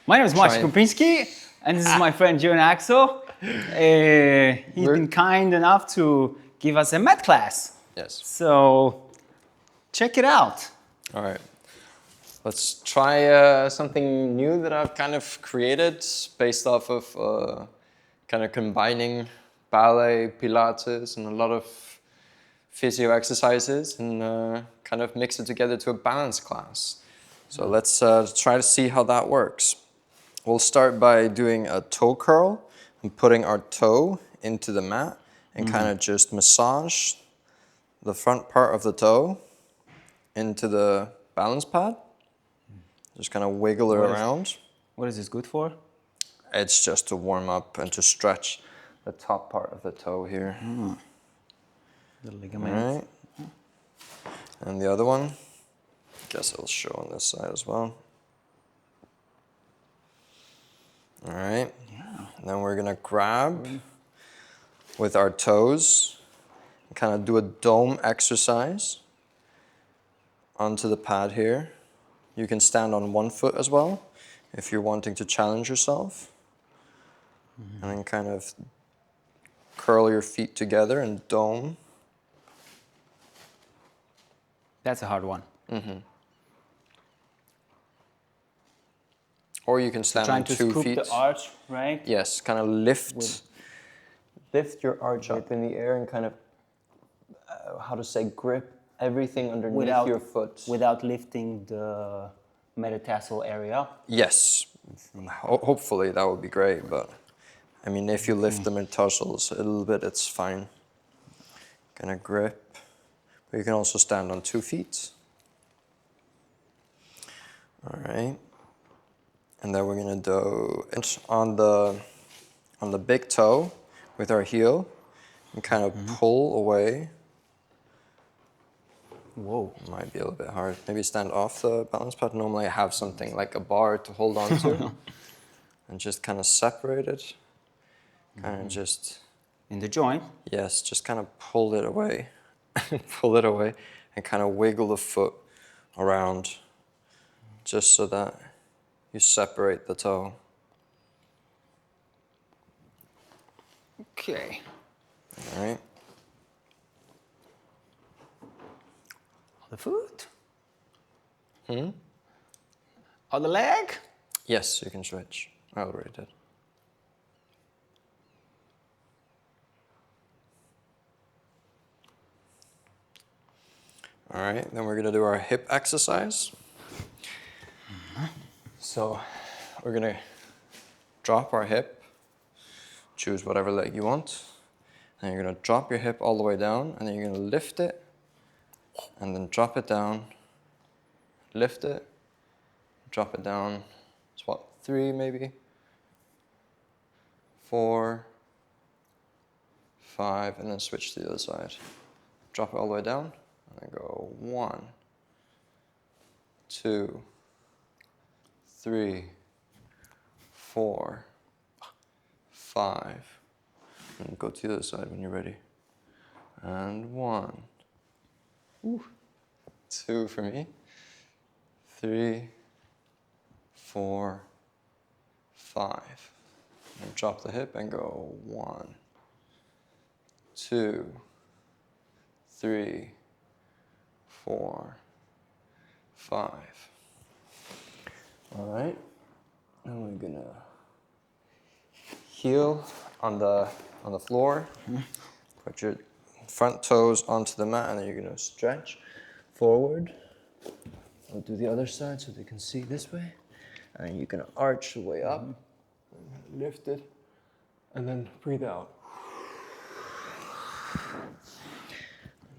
My name is Maciej Kupinski, and this is my friend John Axel. He's been kind enough to give us a mat class. Yes. So check it out. All right. Let's try something new that I've kind of created based off of kind of combining ballet, Pilates, and a lot of physio exercises and kind of mix it together to a balance class. So let's try to see how that works. We'll start by doing a toe curl and putting our toe into the mat and kind of just massage the front part of the toe into the balance pad. Just kind of wiggle it around. What is this good for? It's just to warm up and to stretch the top part of the toe here. The ligament. All right. And the other one, I guess it'll show on this side as well. All right. Yeah. And then we're gonna grab with our toes and kind of do a dome exercise onto the pad here. You can stand on one foot as well if you're wanting to challenge yourself. And then kind of curl your feet together and dome. That's a hard one. Or you can stand on 2 feet. Trying to scoop the arch, right? Yes, kind of lift your arch up in the air and kind of, how to say, grip everything underneath your foot. Without lifting the metatarsal area. Yes, hopefully that would be great, but I mean, if you lift the metatarsals a little bit, it's fine. Gonna grip, but you can also stand on 2 feet. All right, and then we're gonna do it on the big toe with our heel and kind of pull away. Whoa. Might be a little bit hard. Maybe stand off the balance pad. Normally I have something like a bar to hold on to and just kind of separate it. Kind of just... In the joint? Yes, just kind of pull it away. Pull it away and kind of wiggle the foot around just so that you separate the toe. Okay. All right. The foot? On the leg? Yes, you can stretch. I already did. All right, then we're gonna do our hip exercise. So we're gonna drop our hip, choose whatever leg you want, and you're gonna drop your hip all the way down, and then you're gonna lift it, and then drop it down, lift it, drop it down. It's what, 3 maybe? 4, 5, and then switch to the other side. Drop it all the way down, and then go 1, 2, 3, 4, 5, and go to the other side when you're ready. And 1, 2 for me, 3, 4, 5. And drop the hip and go 1, 2, 3, 4, 5. All right, now we're gonna heel on the floor. Put your front toes onto the mat, and then you're gonna stretch forward. I'll do the other side so they can see this way. And you're gonna arch the way up, lift it, and then breathe out.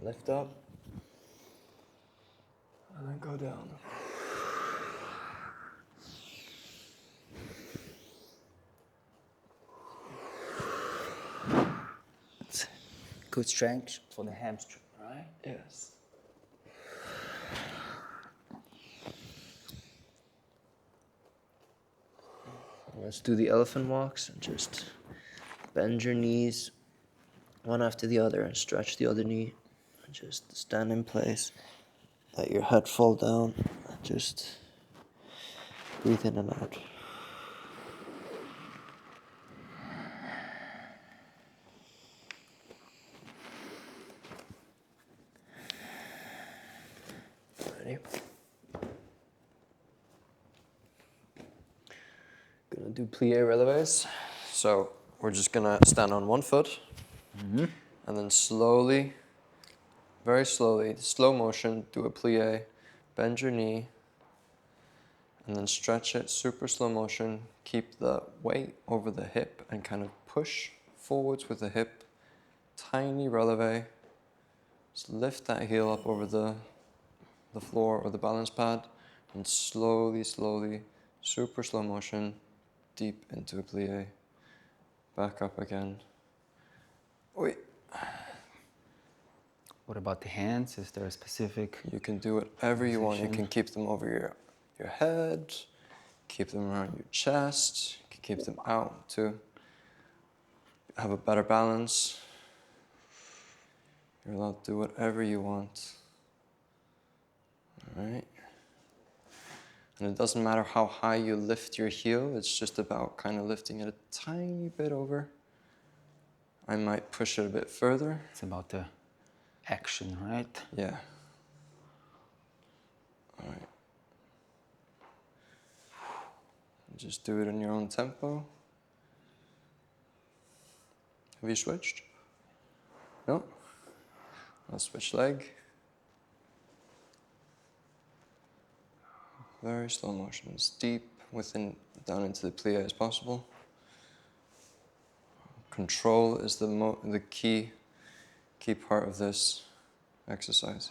Lift up, and then go down. Good strength for the hamstring, right? Yes. Let's do the elephant walks and just bend your knees one after the other and stretch the other knee. And just stand in place. Let your head fall down and just breathe in and out. Ready? Gonna do plié releves. So we're just gonna stand on one foot and then slowly, very slowly, slow motion, do a plié, bend your knee, and then stretch it, super slow motion. Keep the weight over the hip and kind of push forwards with the hip. Tiny releve. Just lift that heel up over the floor or the balance pad and slowly, slowly, super slow motion, deep into a plié. Back up again. Wait. What about the hands? Is there a specific? You can do whatever you want. You can keep them over your head, keep them around your chest, you can keep them out to have a better balance. You're allowed to do whatever you want. All right. And it doesn't matter how high you lift your heel, it's just about kind of lifting it a tiny bit over. I might push it a bit further. It's about the action, right? Yeah. All right. Just do it in your own tempo. Have you switched? No? I'll switch leg. Very slow motion, as deep down into the plié as possible. Control is the key part of this exercise.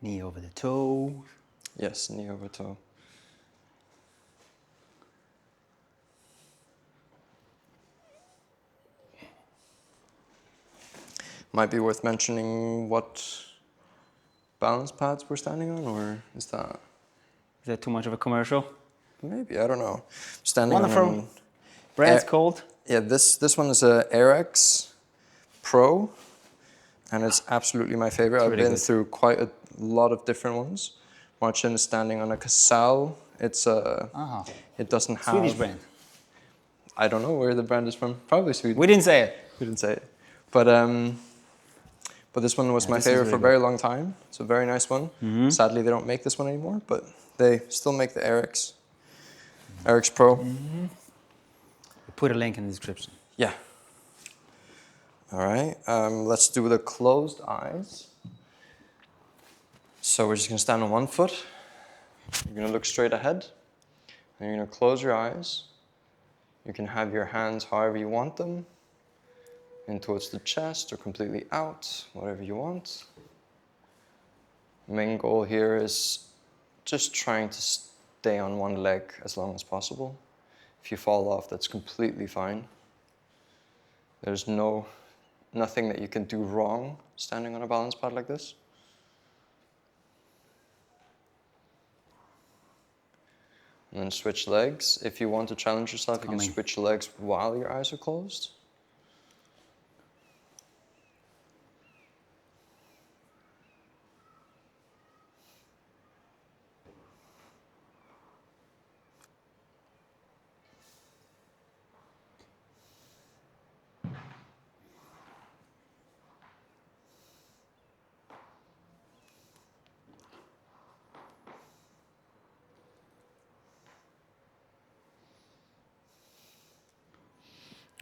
Knee over the toe. Yes, knee over toe. Might be worth mentioning what balance pads we're standing on, or is that? Is that too much of a commercial? Maybe, I don't know. Standing One on of our brands called? Yeah, this one is a AIREX Pro, and it's absolutely my favorite. I've been through quite a lot of different ones. Marcin is standing on a Casal. It's it doesn't have Swedish brand. I don't know where the brand is from. Probably Sweden. We didn't say it. We didn't say it, but this one was my favorite for a very long time. It's a very nice one. Sadly, they don't make this one anymore, but they still make the AIREX Pro. We'll put a link in the description. Yeah. All right, let's do the closed eyes. So we're just gonna stand on one foot. You're gonna look straight ahead, and you're gonna close your eyes. You can have your hands however you want them, in towards the chest or completely out, whatever you want. Main goal here is just trying to stay on one leg as long as possible. If you fall off, that's completely fine. There's nothing that you can do wrong standing on a balance pad like this. And then switch legs. If you want to challenge yourself, you can switch legs while your eyes are closed.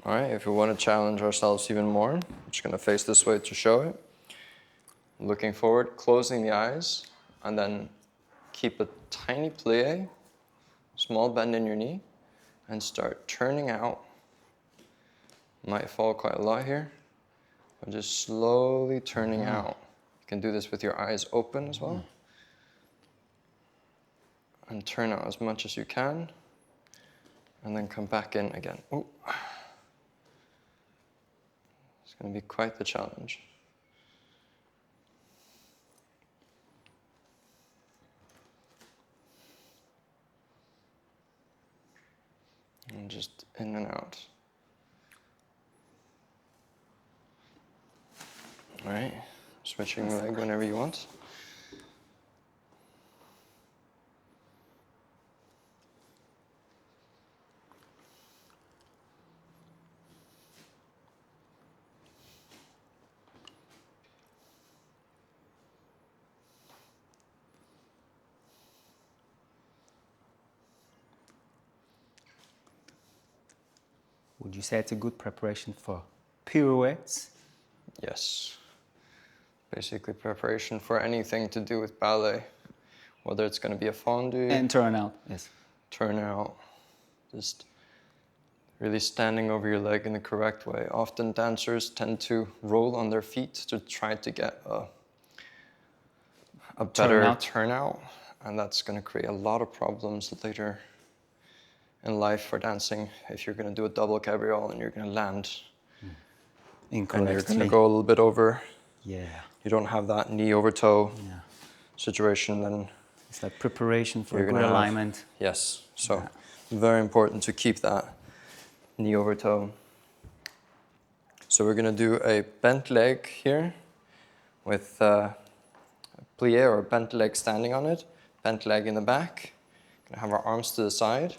All right, if we want to challenge ourselves even more, I'm just going to face this way to show it. Looking forward, closing the eyes, and then keep a tiny plié, small bend in your knee, and start turning out. Might fall quite a lot here, but just slowly turning out. You can do this with your eyes open as well. And turn out as much as you can, and then come back in again. Ooh. It's going to be quite the challenge. And just in and out. All right, switching the leg whenever you want. Would you say it's a good preparation for pirouettes? Yes. Basically preparation for anything to do with ballet. Whether it's going to be a fondue, And turnout, yes. turnout, just really standing over your leg in the correct way. Often dancers tend to roll on their feet to try to get a better turnout, and that's going to create a lot of problems later in life for dancing. If you're going to do a double cabriole and you're going to land Incorrectly. and you're going to go a little bit over, yeah. you don't have that knee over toe situation, then it's like preparation for you're good gonna alignment. Yes, so very important to keep that knee over toe. So we're going to do a bent leg here with plié or bent leg standing on it, bent leg in the back. Gonna have our arms to the side.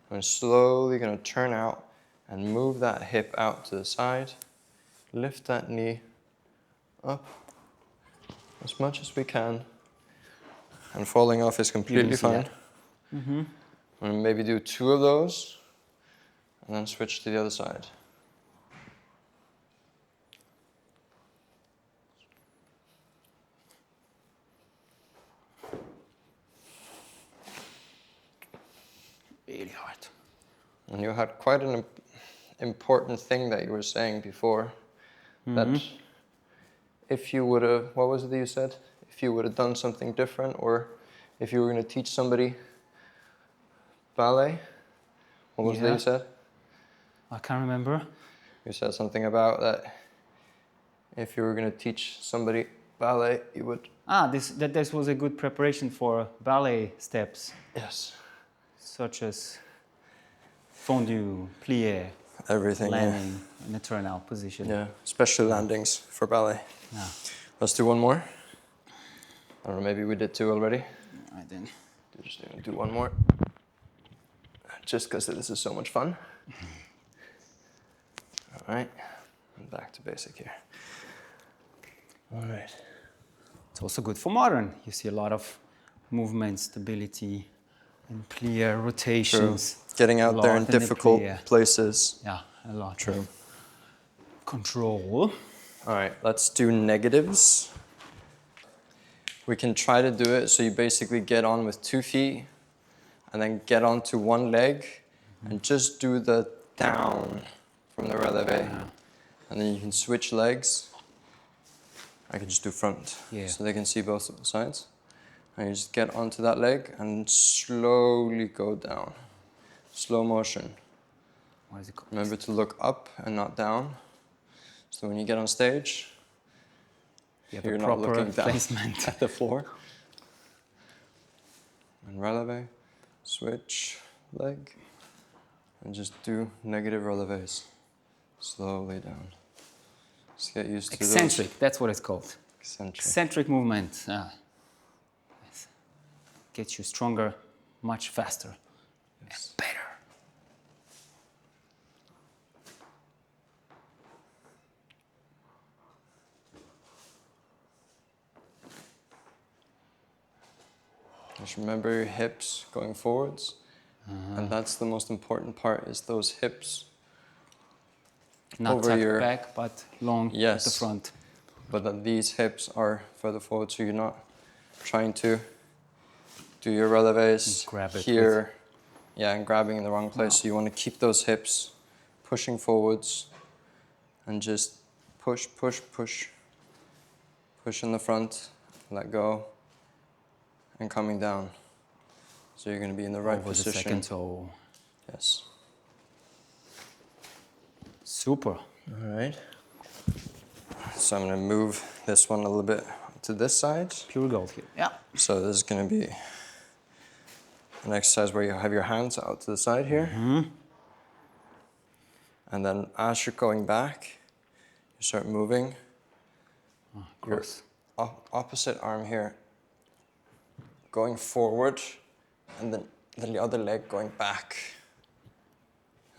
We're slowly gonna turn out and move that hip out to the side. Lift that knee up as much as we can. And falling off is completely fine. Mm-hmm. And maybe do 2 of those and then switch to the other side. Really hard. And you had quite an important thing that you were saying before, that if you would have, what was it that you said? If you would have done something different, or if you were going to teach somebody ballet, what was it that you said? I can't remember. You said something about that if you were going to teach somebody ballet, you would... This was a good preparation for ballet steps. Yes. Such as fondue, plié, Everything, landing in a turnout position. Yeah, especially landings for ballet. Yeah. Let's do one more. I don't know, maybe we did 2 already. I didn't. Just do one more. Just because this is so much fun. All right, and back to basic here. All right. It's also good for modern. You see a lot of movement, stability, and plié rotations. True. Getting out there in difficult places. Yeah, a lot. True. Control. All right, let's do negatives. We can try to do it so you basically get on with 2 feet and then get onto one leg and just do the down from the releve. And then you can switch legs. I can just do front so they can see both of the sides. And you just get onto that leg and slowly go down. Slow motion. What is it called? Remember to look up and not down. So when you get on stage, you're not looking down placement at the floor. And releve, switch leg, and just do negative releves. Slowly down. Just get used to Eccentric, those. that's what it's called. Eccentric. Eccentric movement. Yes. Gets you stronger, much faster, and better. Just remember your hips going forwards. And that's the most important part, is those hips. Not over tucked your back, but long at the front. But that these hips are further forward, so you're not trying to do your releves here. Yeah, and grabbing in the wrong place. So you want to keep those hips pushing forwards and just push, push, push. Push in the front, let go, and coming down. So you're going to be in the right position. The second toe. Yes. Super. All right. So I'm going to move this one a little bit to this side. Pure gold here. Yeah. So this is going to be an exercise where you have your hands out to the side here. And then as you're going back, you start moving. Your opposite arm here going forward, and then the other leg going back.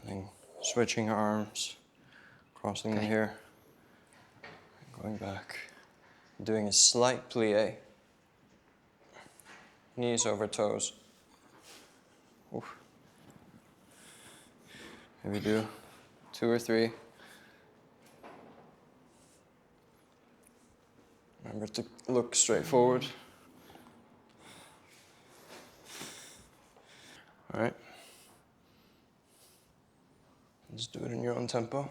And then switching your arms, crossing them here, going back. Doing a slight plié. Knees over toes. Oof. Maybe do 2 2 or 3. Remember to look straight forward. All right. Just do it in your own tempo.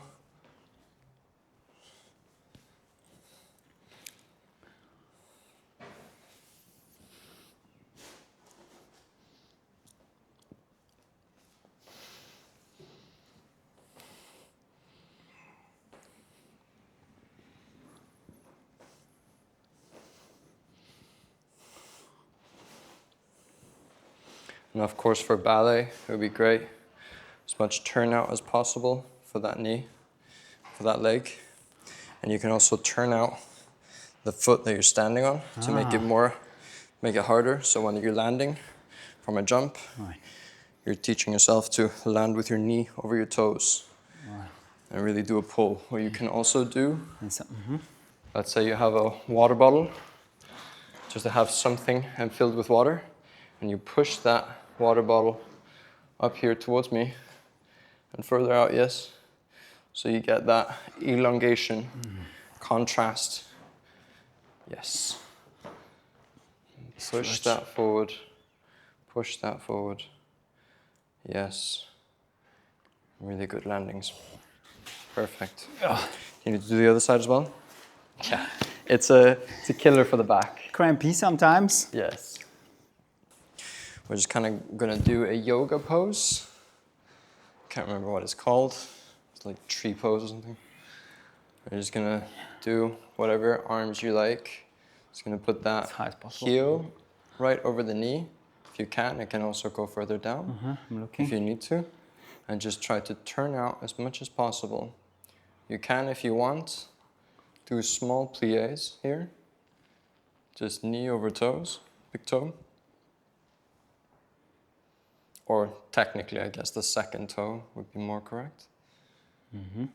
And of course for ballet, it would be great, as much turnout as possible for that knee, for that leg. And you can also turn out the foot that you're standing on to make it harder. So when you're landing from a jump, you're teaching yourself to land with your knee over your toes and really do a pull. What you can also do, let's say you have a water bottle, just to have something and filled with water, and you push that water bottle up here towards me and further out, yes. So you get that elongation, contrast. Yes. Push that forward. Push that forward. Yes. Really good landings. Perfect. You need to do the other side as well? Yeah. It's a killer for the back. Crampy sometimes. Yes. We're just kind of gonna do a yoga pose. Can't remember what it's called. It's like tree pose or something. We're just gonna do whatever arms you like. Just gonna put that heel right over the knee. If you can, it can also go further down I'm looking. if you need to. And just try to turn out as much as possible. You can, if you want, do small pliés here. Just knee over toes, big toe. Or technically, I guess the second toe would be more correct. And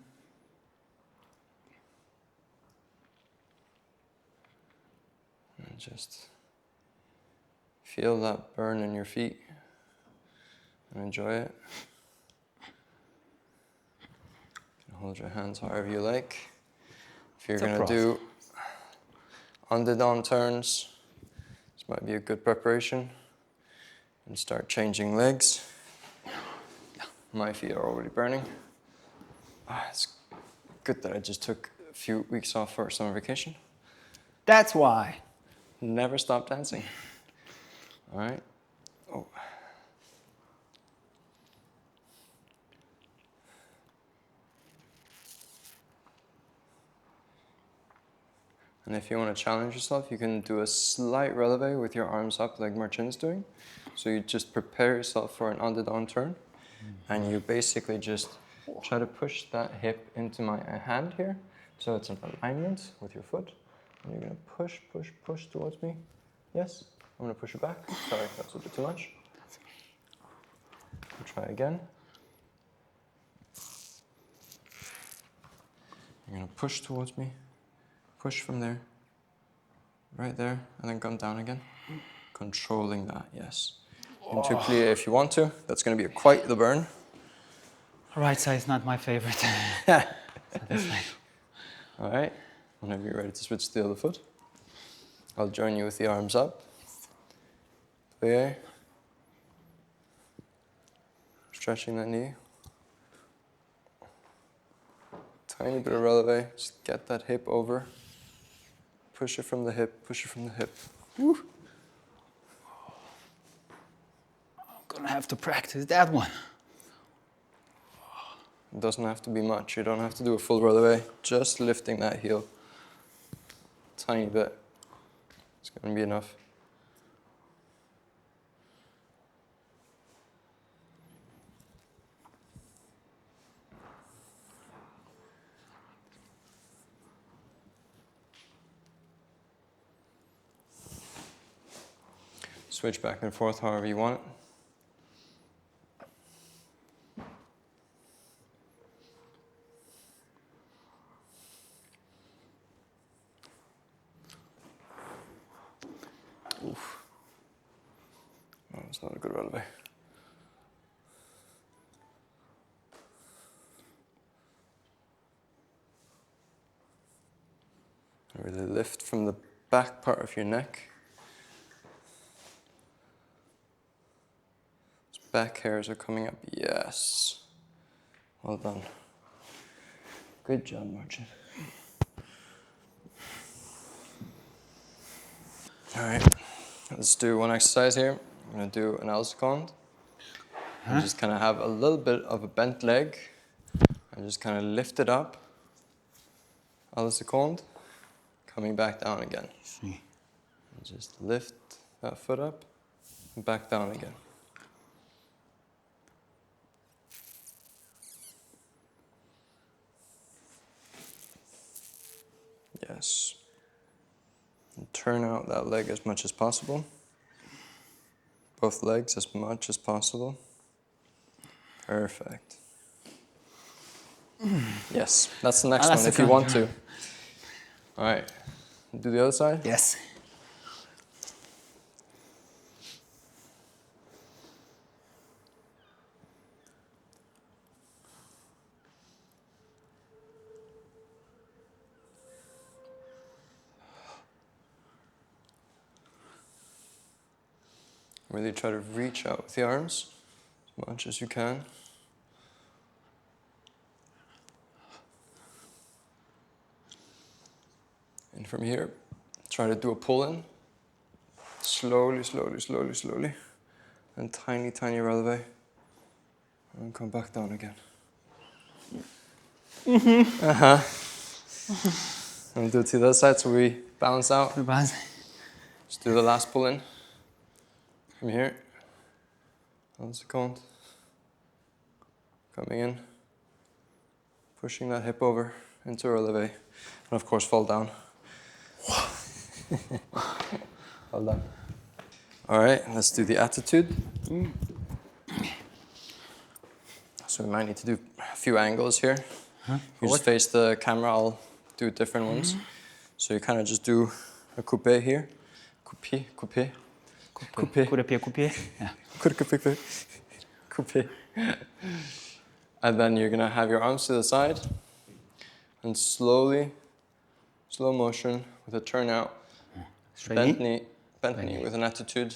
just feel that burn in your feet and enjoy it. You can hold your hands however you like. If you're going to do underdone turns, this might be a good preparation. And start changing legs. My feet are already burning. It's good that I just took a few weeks off for summer vacation. That's why. Never stop dancing. All right. Oh. And if you want to challenge yourself, you can do a slight releve with your arms up like Marcin's doing. So you just prepare yourself for an underdone turn. And you basically just try to push that hip into my hand here. So it's in alignment with your foot. And you're going to push, push, push towards me. Yes? I'm going to push it back. Sorry, that's a bit too much. We'll try again. You're going to push towards me. Push from there. Right there. And then come down again. Controlling that, yes. Into plié if you want to. That's going to be quite the burn. Right side is not my favorite. So this side. All right. Whenever you're ready to switch to the other foot, I'll join you with the arms up. Plié. Stretching that knee. Tiny bit of releve. Just get that hip over. Push it from the hip. Push it from the hip. Woo. I'm gonna have to practice that one. It doesn't have to be much. You don't have to do a full releve. Just lifting that heel. Tiny bit. It's going to be enough. Switch back and forth however you want. Oof. Oh, that's not a good releve. Really lift from the back part of your neck. Those back hairs are coming up. Yes. Well done. Good job, Martin. All right, let's do one exercise here. I'm gonna do an Elseconde. And just kind of have a little bit of a bent leg. And just kind of lift it up. Elseconde. Coming back down again. And just lift that foot up and back down again. Yes. And turn out that leg as much as possible. Both legs as much as possible. Perfect. Yes, that's the next one if you want to. All right, do the other side? Yes. Really try to reach out with the arms as much as you can. And from here, try to do a pull-in. Slowly, slowly, slowly, slowly. And tiny, tiny releve. And come back down again. And do it to the other side so we balance out. Just do the last pull-in. From here. Elseconde. Coming in. Pushing that hip over into a releve. And of course fall down. Well done. All right, let's do the attitude. So we might need to do a few angles here. You just face the camera, I'll do different ones. So you kind of just do a coupe here. Coupe, coupe, coupe. Coupe. Yeah. Coupe. And then you're gonna have your arms to the side and slowly, slow motion with a turnout. Bent knee with an attitude,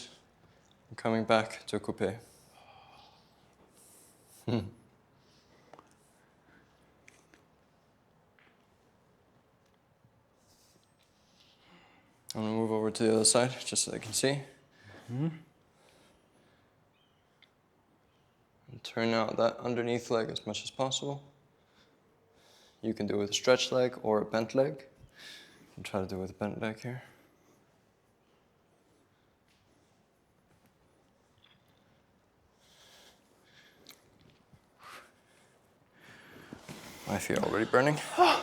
and coming back to a coupe. I'm gonna move over to the other side just so they can see. And turn out that underneath leg as much as possible. You can do it with a stretched leg or a bent leg. I'll try to do it with a bent leg here. I feel already burning. How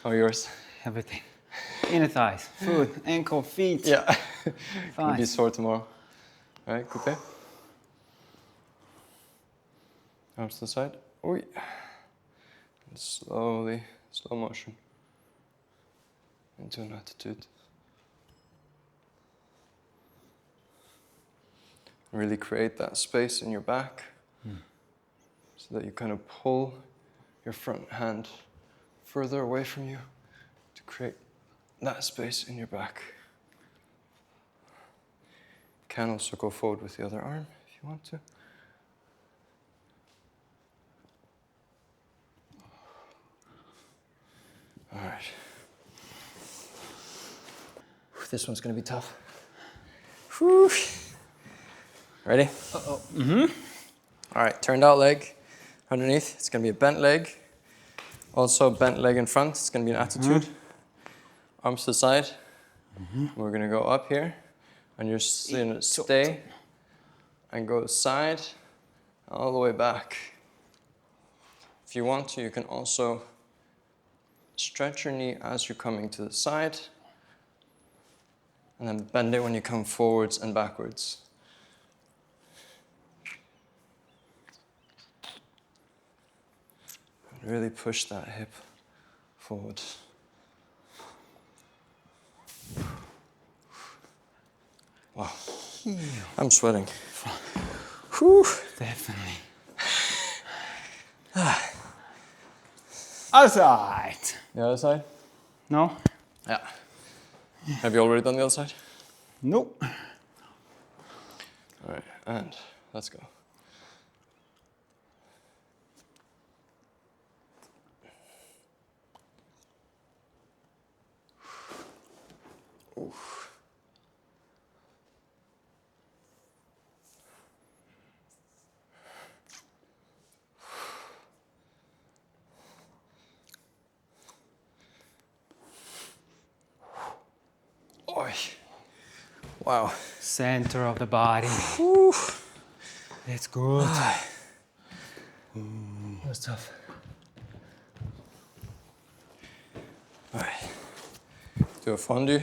are yours? Everything. Inner thighs, foot, ankle, feet. Yeah. Gonna be sore tomorrow. All right, coupe. Arms to the side. Oi. And slowly, slow motion. Into an attitude. Really create that space in your back. So that you kind of pull your front hand further away from you to create that space in your back. You can also go forward with the other arm if you want to. All right. This one's going to be tough. Whew. Ready? Uh-oh. All right, turned out leg. Underneath, it's going to be a bent leg. Also, bent leg in front, it's going to be an attitude. Arms to the side. We're going to go up here. And you're going to stay and go side all the way back. If you want to, you can also stretch your knee as you're coming to the side. And then bend it when you come forwards and backwards. Really push that hip forward. Wow. I'm sweating. Whew. Definitely. Outside. The other side? No? Yeah. Have you already done the other side? Nope. All right, and let's go. Oof. Oy. Wow. Center of the body. Whew. It's good. That's tough. All right. Do a fondue.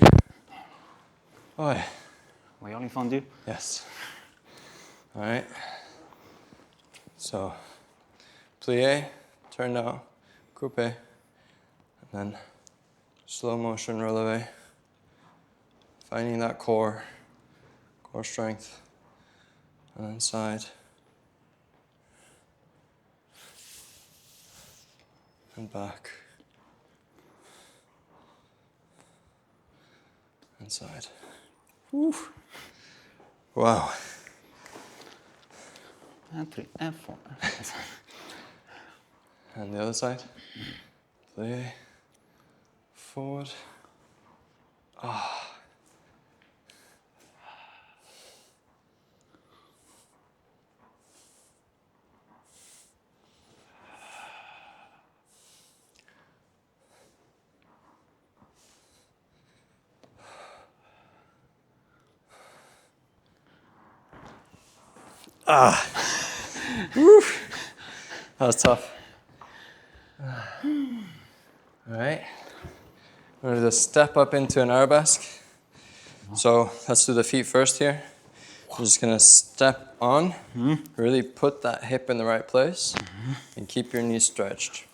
Oy. We only fondue? Yes. All right. So, plié, turn down, coupe, and then slow motion releve. Finding that core strength, and then side, and back, and side. Woo. Wow. And 3 and 4. And the other side. Play forward. Ah. Ah. Woo. That was tough. All right. We're going to just step up into an arabesque. So let's do the feet first here. We're just going to step on, really put that hip in the right place, and keep your knees stretched.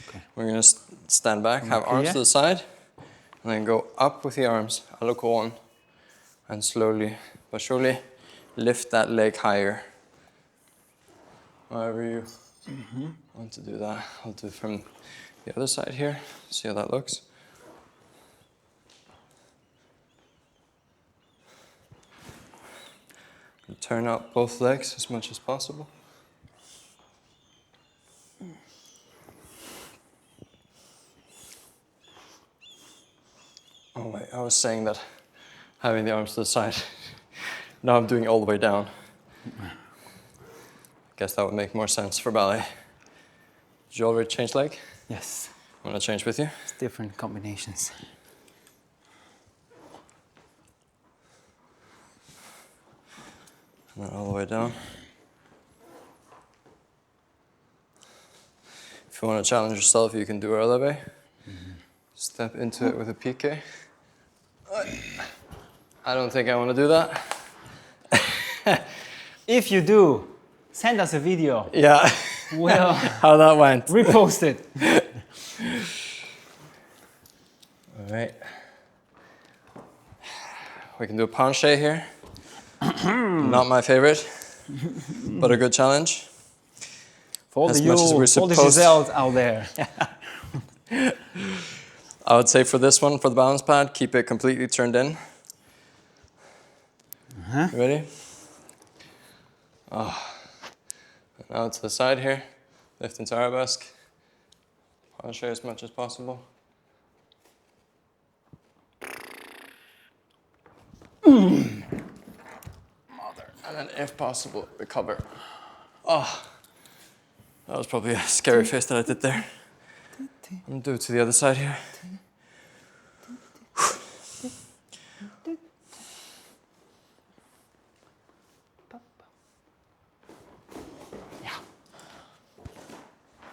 Okay. We're going to stand back, have arms to the side, and then go up with the arms, a lo con, and slowly but surely lift that leg higher. However you want to do that. I'll do it from the other side here, see how that looks. And turn out both legs as much as possible. Oh wait, I was saying that having the arms to the side. Now I'm doing it all the way down. Guess that would make more sense for ballet. Did you already change leg? Yes. Want to change with you? It's different combinations. And then all the way down. If you want to challenge yourself, you can do releve. Step into it with a piqué. I don't think I want to do that. If you do, send us a video. Yeah. Well, how that went. Repost it. All right. We can do a penché here. Not my favorite, but a good challenge. For all As the much as we're all the supposed- Giselles out there. I would say for this one, for the balance pad, keep it completely turned in. You ready? Oh. Now to the side here. Lift into arabesque. Penché as much as possible. And then, if possible, recover. Oh, that was probably a scary face that I did there. I'm gonna do it to the other side here.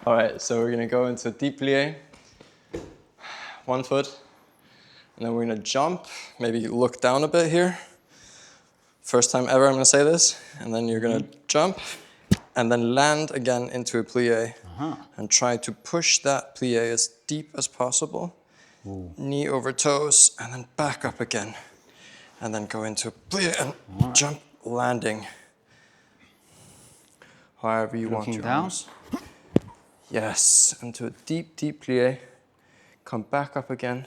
All right, so we're gonna go into deep plié, 1 foot, and then we're gonna jump, maybe look down a bit here. First time ever I'm gonna say this, and then you're gonna jump, and then land again into a plié, and try to push that plié as deep as possible. Knee over toes, and then back up again, and then go into a plié and jump, landing. However you want your down. arms. Yes, into a deep, deep plié. come back up again,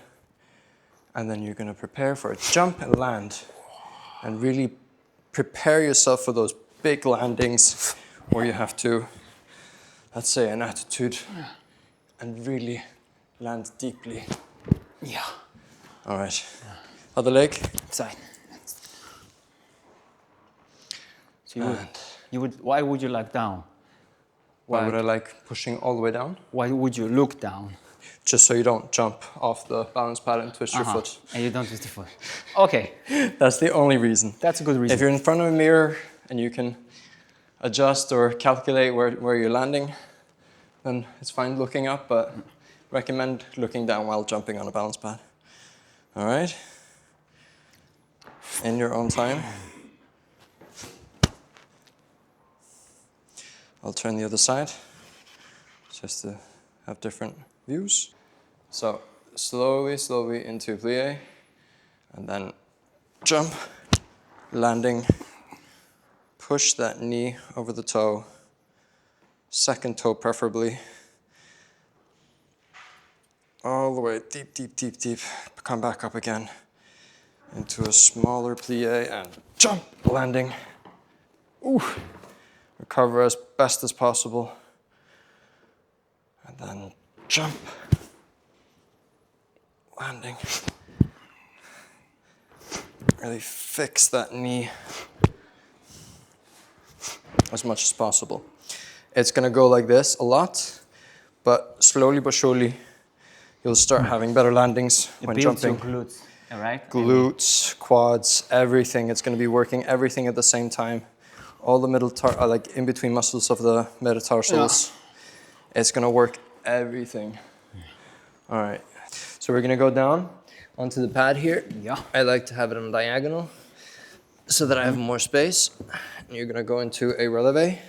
and then you're going to prepare for a jump and land. And really prepare yourself for those big landings where you have to, let's say, an attitude and really land deeply. Yeah. All right. Other leg. Side. So why would you like down? Why would I like pushing all the way down? Why would you look down? Just so you don't jump off the balance pad and twist your foot. And you don't twist your foot. Okay. That's the only reason. That's a good reason. If you're in front of a mirror and you can adjust or calculate where you're landing, then it's fine looking up, but recommend looking down while jumping on a balance pad. All right? In your own time. I'll turn the other side just to have different views. So slowly, slowly into plié, and then jump, landing, push that knee over the toe, second toe preferably, all the way deep, deep, deep, deep, come back up again into a smaller plié and jump, landing. Ooh. Recover as best as possible, and then jump, landing. Really fix that knee as much as possible. It's gonna go like this a lot, but slowly but surely, you'll start having better landings when jumping. Glutes, all right? Glutes, quads, everything. It's gonna be working everything at the same time. All the like in between muscles of the metatarsals. Yeah. It's gonna work everything. All right, so we're gonna go down onto the pad here. Yeah. I like to have it on diagonal so that I have more space. And you're gonna go into a releve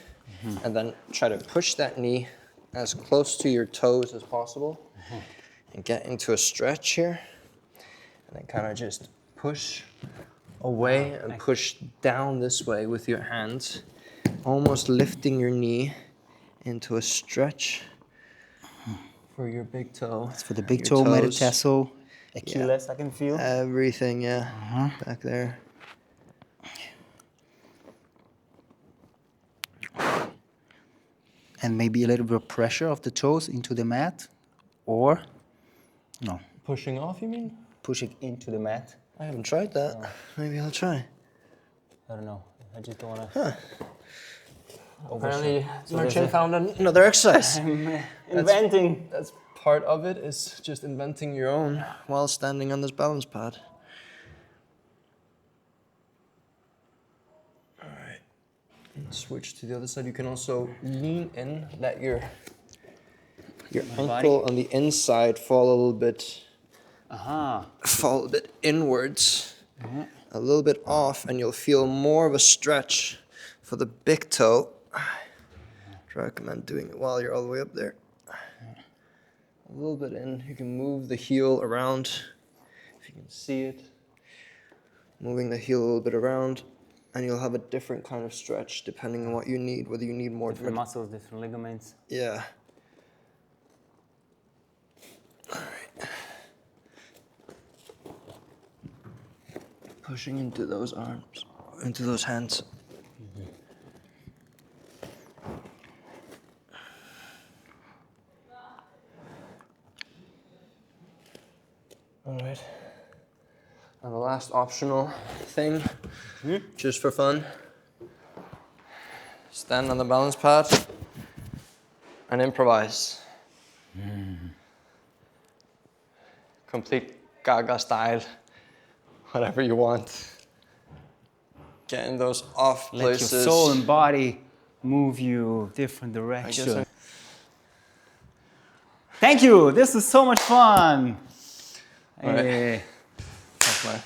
and then try to push that knee as close to your toes as possible and get into a stretch here. And then kind of just push away and push down this way with your hands, almost lifting your knee into a stretch for your big toe. It's for the big toe, metatarsal, Achilles, I can feel. Everything, yeah, back there. And maybe a little bit of pressure of the toes into the mat, or no? Pushing off, you mean? Pushing into the mat. I haven't tried that. No. Maybe I'll try. I don't know. I just don't want to. Apparently, Marcin found another exercise. I'm inventing. That's part of it, is just inventing your own while standing on this balance pad. All right. And switch to the other side. You can also lean in, let your ankle on the inside fall a little bit. Fall a bit inwards, a little bit off, and you'll feel more of a stretch for the big toe. I recommend doing it while you're all the way up there. A little bit in. You can move the heel around, if you can see it. Moving the heel a little bit around, and you'll have a different kind of stretch depending on what you need, whether you need more different muscles, different ligaments. Yeah. All right. Pushing into those arms, into those hands. All right. And the last optional thing, just for fun, stand on the balance pad and improvise. Complete Gaga style. Whatever you want. Get in those off places. Let your soul and body move you different directions. Thank you. This is so much fun. All right. That's my